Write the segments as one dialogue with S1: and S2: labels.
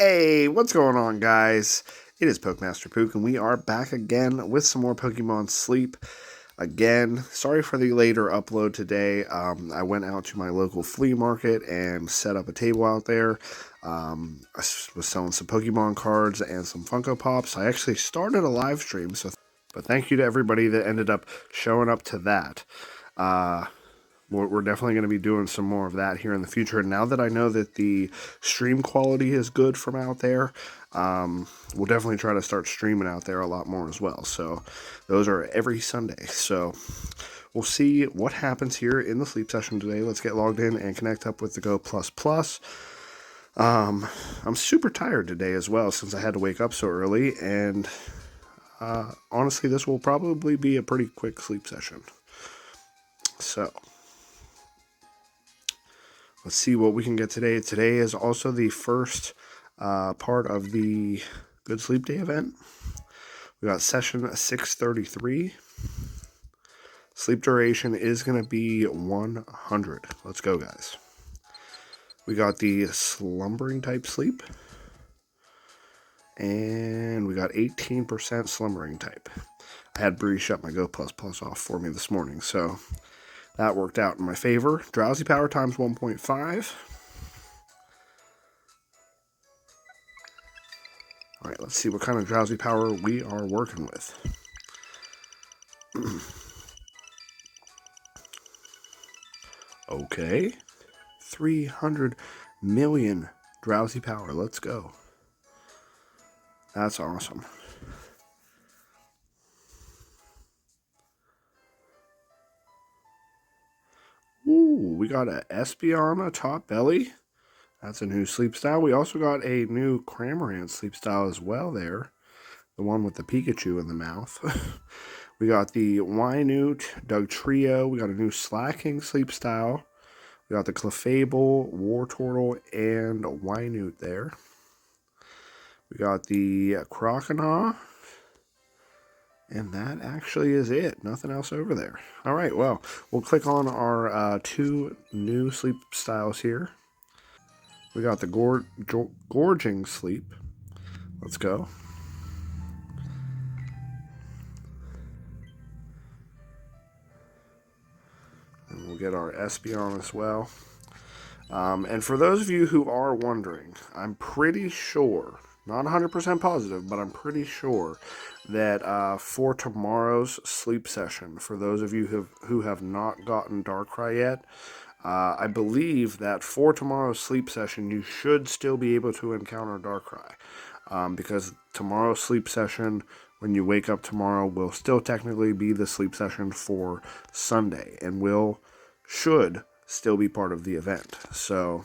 S1: Hey, what's going on, guys? It is PokeMaster Pook, and we are back again with some more Pokemon Sleep. Again, sorry for the later upload today. I went out to my local flea market and set up a table out there. I was selling some Pokemon cards and some Funko Pops. I actually started a live stream, but thank you to everybody that ended up showing up to that. Uh, we're definitely going to be doing some more of that here in the future. And now that I know that the stream quality is good from out there, we'll definitely try to start streaming out there a lot more as well. So those are every Sunday. So we'll see what happens here in the sleep session today. Let's get logged in and connect up with the Go Plus Plus. I'm super tired today as well since I had to wake up so early. And honestly, this will probably be a pretty quick sleep session. So let's see what we can get today. Today is also the first part of the Good Sleep Day event. We got session 633. Sleep duration is going to be 100. Let's go, guys. We got the slumbering type sleep. And we got 18% slumbering type. I had Bree shut my Go Plus Plus off for me this morning, so that worked out in my favor. Drowsy power times 1.5. All right, let's see what kind of drowsy power we are working with. Okay. 300 million drowsy power. Let's go. That's awesome. Ooh, we got a Espeon top belly. That's a new sleep style. We also got a new Cramorant sleep style as well there. The one with the Pikachu in the mouth. We got the Wynute Dugtrio. We got a new Slacking sleep style. We got the Clefable, Wartortle, and Wynute there. We got the Croconaw. And that actually is it. Nothing else over there. All right, well, we'll click on our two new sleep styles here. We got the Gorging Sleep. Let's go. And we'll get our Espeon as well. And for those of you who are wondering, I'm pretty sure, not 100% positive, but I'm pretty sure that for tomorrow's sleep session, for those of you who have not gotten Darkrai yet, I believe that for tomorrow's sleep session, you should still be able to encounter Darkrai. Because tomorrow's sleep session, when you wake up tomorrow, will still technically be the sleep session for Sunday, and should still be part of the event. So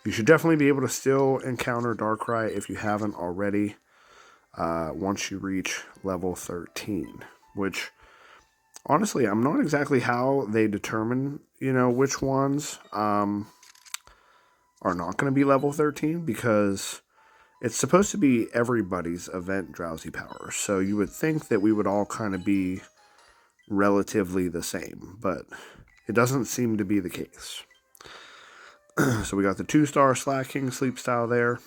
S1: you should definitely be able to still encounter Darkrai if you haven't already once you reach level 13, which honestly, I'm not exactly how they determine, which ones are not going to be level 13, because it's supposed to be everybody's event drowsy power. So you would think that we would all kind of be relatively the same, but it doesn't seem to be the case. So we got the 2-star Slacking sleep style there.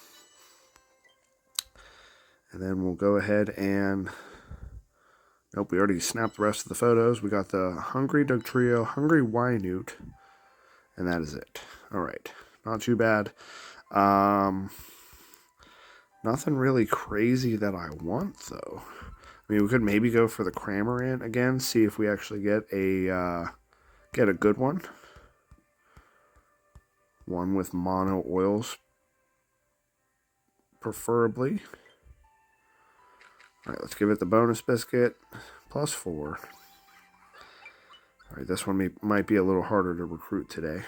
S1: And then we'll go ahead and... Nope, we already snapped the rest of the photos. We got the Hungry Dugtrio, Hungry Wynute, and that is it. All right, not too bad. Nothing really crazy that I want, though. I mean, we could maybe go for the Cramorant again, see if we actually get a good one. One with mono oils, preferably. All right, let's give it the bonus biscuit, +4. All right, this one might be a little harder to recruit today.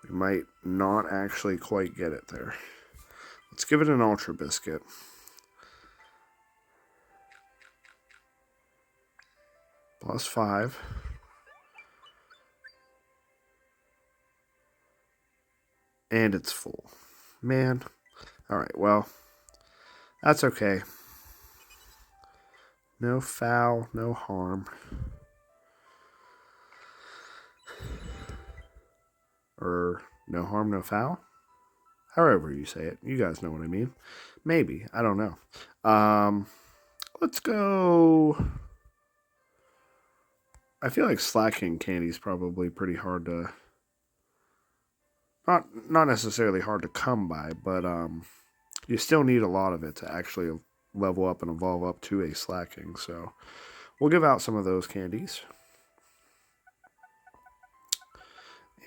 S1: We might not actually quite get it there. Let's give it an Ultra Biscuit. +5. And it's full. Man. Alright, well, that's okay. No foul, no harm. No harm, no foul? However you say it. You guys know what I mean. Maybe. I don't know. Let's go... I feel like slacking candy is probably pretty hard to... Not necessarily hard to come by, but you still need a lot of it to actually level up and evolve up to a slacking. So we'll give out some of those candies.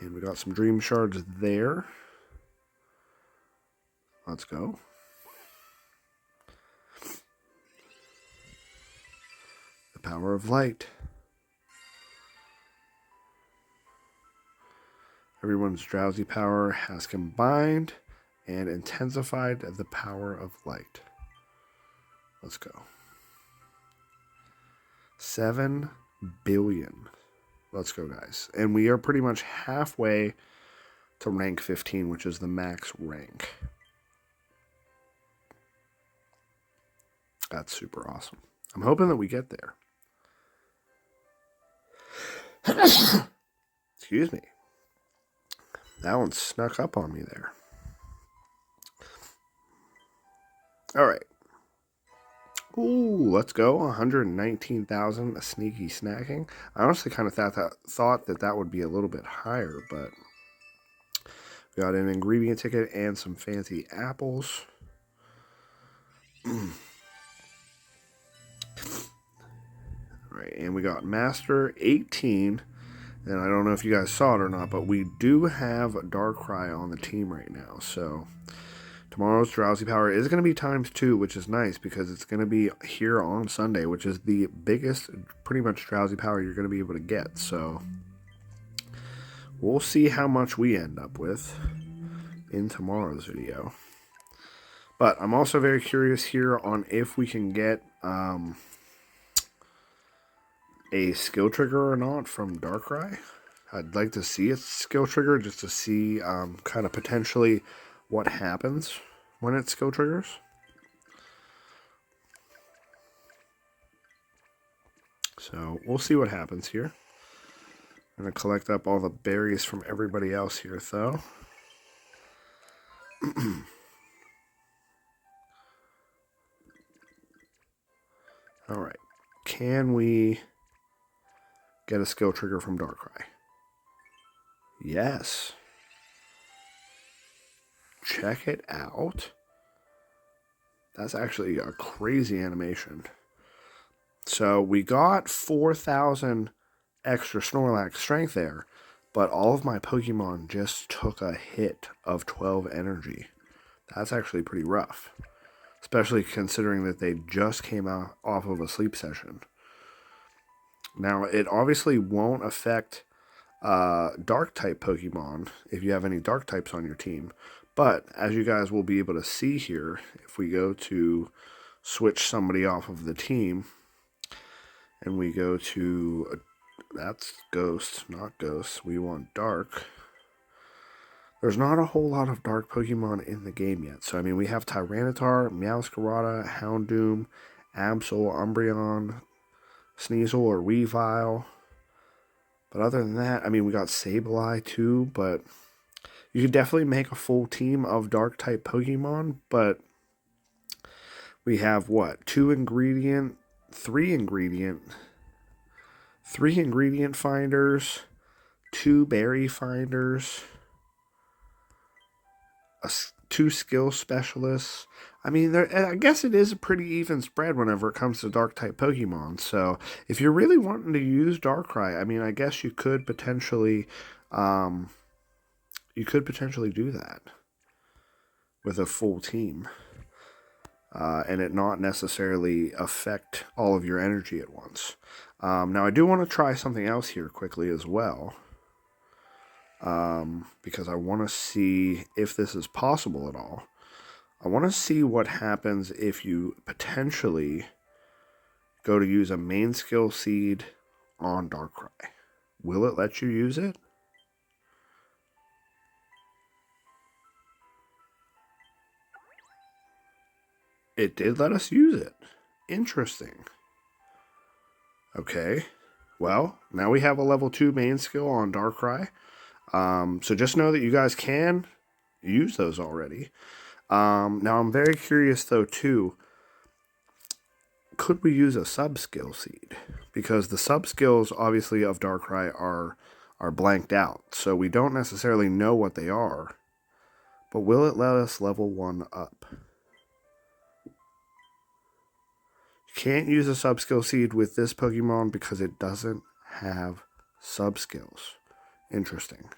S1: And we got some dream shards there. Let's go. The power of light. Everyone's drowsy power has combined and intensified the power of light. Let's go. 7 billion. Let's go, guys. And we are pretty much halfway to rank 15, which is the max rank. That's super awesome. I'm hoping that we get there. Excuse me. That one snuck up on me there. All right. Ooh, let's go. 119,000, a sneaky snacking. I honestly kind of thought that would be a little bit higher, but we got an ingredient ticket and some fancy apples. All right, and we got Master 18. And I don't know if you guys saw it or not, but we do have Darkrai on the team right now. So tomorrow's Drowsy Power is going to be ×2, which is nice because it's going to be here on Sunday, which is the biggest, pretty much Drowsy Power you're going to be able to get. So we'll see how much we end up with in tomorrow's video. But I'm also very curious here on if we can get a skill trigger or not from Darkrai. I'd like to see its skill trigger just to see kind of potentially what happens when it skill triggers. So we'll see what happens here. I'm going to collect up all the berries from everybody else here though. Alright. Can we get a skill trigger from Darkrai? Yes. Check it out. That's actually a crazy animation. So we got 4,000 extra Snorlax strength there, but all of my Pokemon just took a hit of 12 energy. That's actually pretty rough, especially considering that they just came out off of a sleep session. Now, it obviously won't affect Dark-type Pokemon if you have any Dark types on your team. But, as you guys will be able to see here, if we go to switch somebody off of the team, and we go to, that's Ghost, not Ghost, we want Dark. There's not a whole lot of Dark Pokemon in the game yet. So, I mean, we have Tyranitar, Meowscarada, Houndoom, Absol, Umbreon, Sneasel or Weavile. But other than that, I mean, we got Sableye too, but you could definitely make a full team of Dark-type Pokemon, but we have, what, 3 ingredient finders, 2 berry finders, 2 skill specialists. I mean, I guess it is a pretty even spread whenever it comes to Dark-type Pokemon. So, if you're really wanting to use Darkrai, I mean, I guess you could potentially, do that with a full team, and it not necessarily affect all of your energy at once. Now, I do want to try something else here quickly as well, because I want to see if this is possible at all. I want to see what happens if you potentially go to use a main skill seed on Darkrai. Will it let you use it? It did let us use it. Interesting. Okay. Well, now we have a level 2 main skill on Darkrai. So just know that you guys can use those already. Now, I'm very curious, though, too. Could we use a sub-skill seed? Because the sub-skills, obviously, of Darkrai are blanked out. So we don't necessarily know what they are. But will it let us level 1 up? Can't use a sub-skill seed with this Pokemon because it doesn't have sub-skills. Interesting.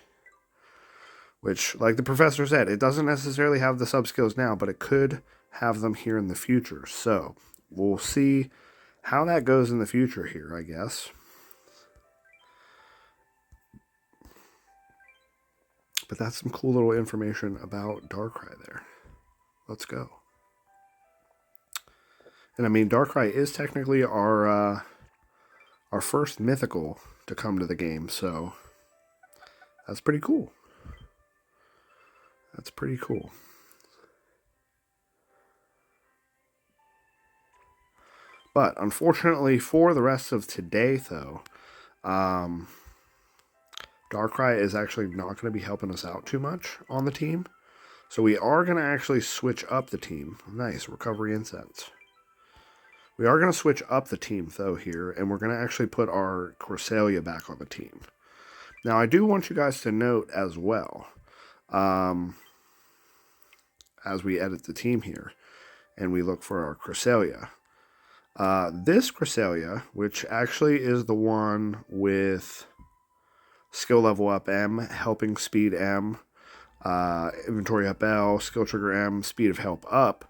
S1: Which, like the professor said, it doesn't necessarily have the sub-skills now, but it could have them here in the future. So, we'll see how that goes in the future here, I guess. But that's some cool little information about Darkrai there. Let's go. And I mean, Darkrai is technically our first mythical to come to the game, so that's pretty cool. That's pretty cool. But unfortunately for the rest of today, though, Darkrai is actually not going to be helping us out too much on the team. So we are going to actually switch up the team. Nice, recovery incense. We are going to switch up the team, though, here, and we're going to actually put our Cresselia back on the team. Now, I do want you guys to note as well, as we edit the team here, and we look for our Cresselia. This Cresselia, which actually is the one with skill level up M, helping speed M, inventory up L, skill trigger M, speed of help up.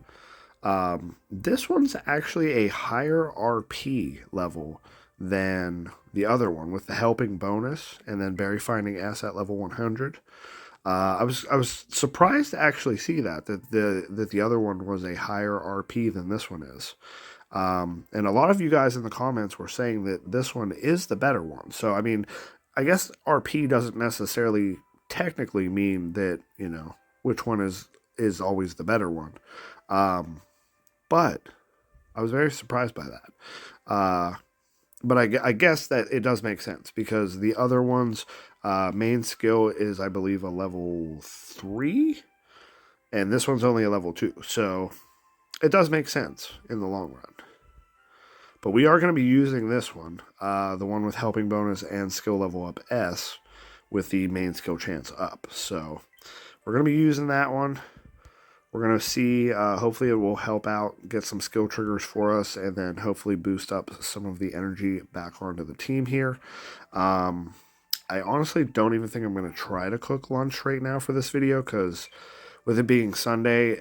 S1: This one's actually a higher RP level than the other one with the helping bonus and then berry finding S at level 100. I was surprised to actually see that the other one was a higher RP than this one is. And a lot of you guys in the comments were saying that this one is the better one. So, I mean, I guess RP doesn't necessarily technically mean that, you know, which one is always the better one. But I was very surprised by that. But I guess that it does make sense because the other one's main skill is, I believe, a level 3. And this one's only a level 2. So it does make sense in the long run. But we are going to be using this one, the one with helping bonus and skill level up S with the main skill chance up. So we're going to be using that one. We're going to see, hopefully it will help out, get some skill triggers for us, and then hopefully boost up some of the energy back onto the team here. I honestly don't even think I'm going to try to cook lunch right now for this video, because with it being Sunday,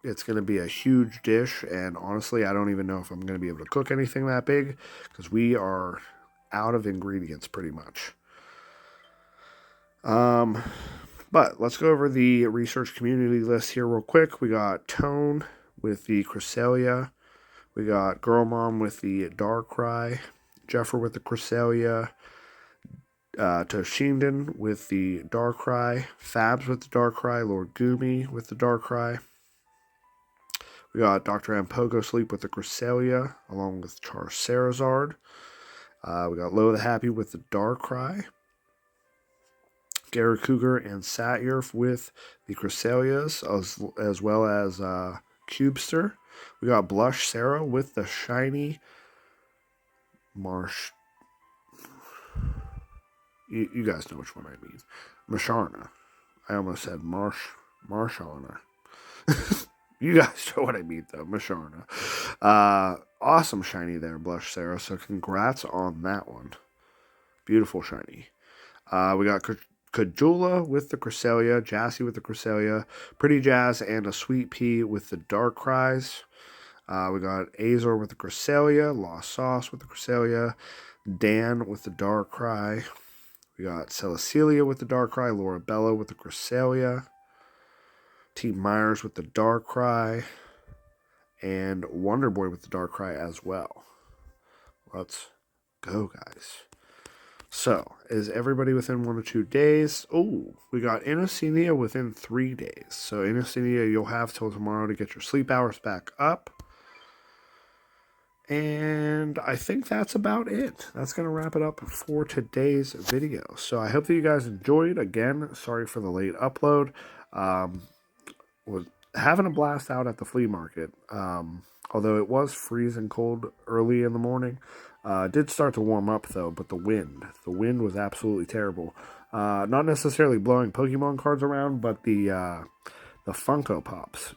S1: it's going to be a huge dish, and honestly, I don't even know if I'm going to be able to cook anything that big, because we are out of ingredients pretty much. But let's go over the research community list here real quick. We got Tone with the Cresselia. We got Girl Mom with the Darkrai. Jeffer with the Cresselia. Toshinden with the Darkrai. Fabs with the Darkrai. Lord Goomy with the Darkrai. We got Dr. Ampogo Sleep with the Cresselia, along with Charizard. We got Lo the Happy with the Darkrai. Garrett Cougar and Satyr with the Cresselias, as well as Cubester. We got Blush Sarah with the shiny Marsh. You guys know which one I mean. Masharna. I almost said Marsharna. You guys know what I mean, though. Masharna. Awesome shiny there, Blush Sarah. So congrats on that one. Beautiful shiny. We got Kajula with the Cresselia, Jassy with the Cresselia, Pretty Jazz, and a Sweet Pea with the Darkrais. We got Azor with the Cresselia, Lost Sauce with the Cresselia, Dan with the Darkrai. We got Cecilia with the Darkrai, Laura Bella with the Cresselia, Team Myers with the Darkrai, and Wonder Boy with the Darkrai as well. Let's go, guys. So, is everybody within 1 or 2 days? Oh, we got Inocenia within 3 days. So, Inocenia, you'll have till tomorrow to get your sleep hours back up. And I think that's about it. That's going to wrap it up for today's video. So, I hope that you guys enjoyed. Again, sorry for the late upload. Was having a blast out at the flea market. Although it was freezing cold early in the morning. It did start to warm up though, but the wind was absolutely terrible. Not necessarily blowing Pokemon cards around, but the Funko Pops,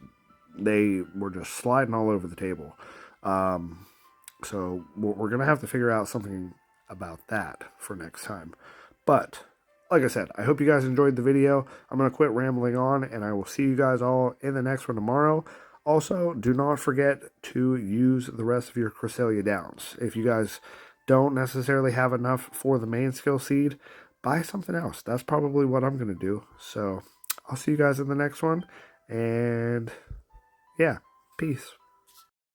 S1: they were just sliding all over the table. So we're going to have to figure out something about that for next time. But like I said, I hope you guys enjoyed the video. I'm going to quit rambling on, and I will see you guys all in the next one tomorrow. Also, do not forget to use the rest of your Cresselia Downs. If you guys don't necessarily have enough for the main skill seed, buy something else. That's probably what I'm going to do. So I'll see you guys in the next one. And yeah, peace.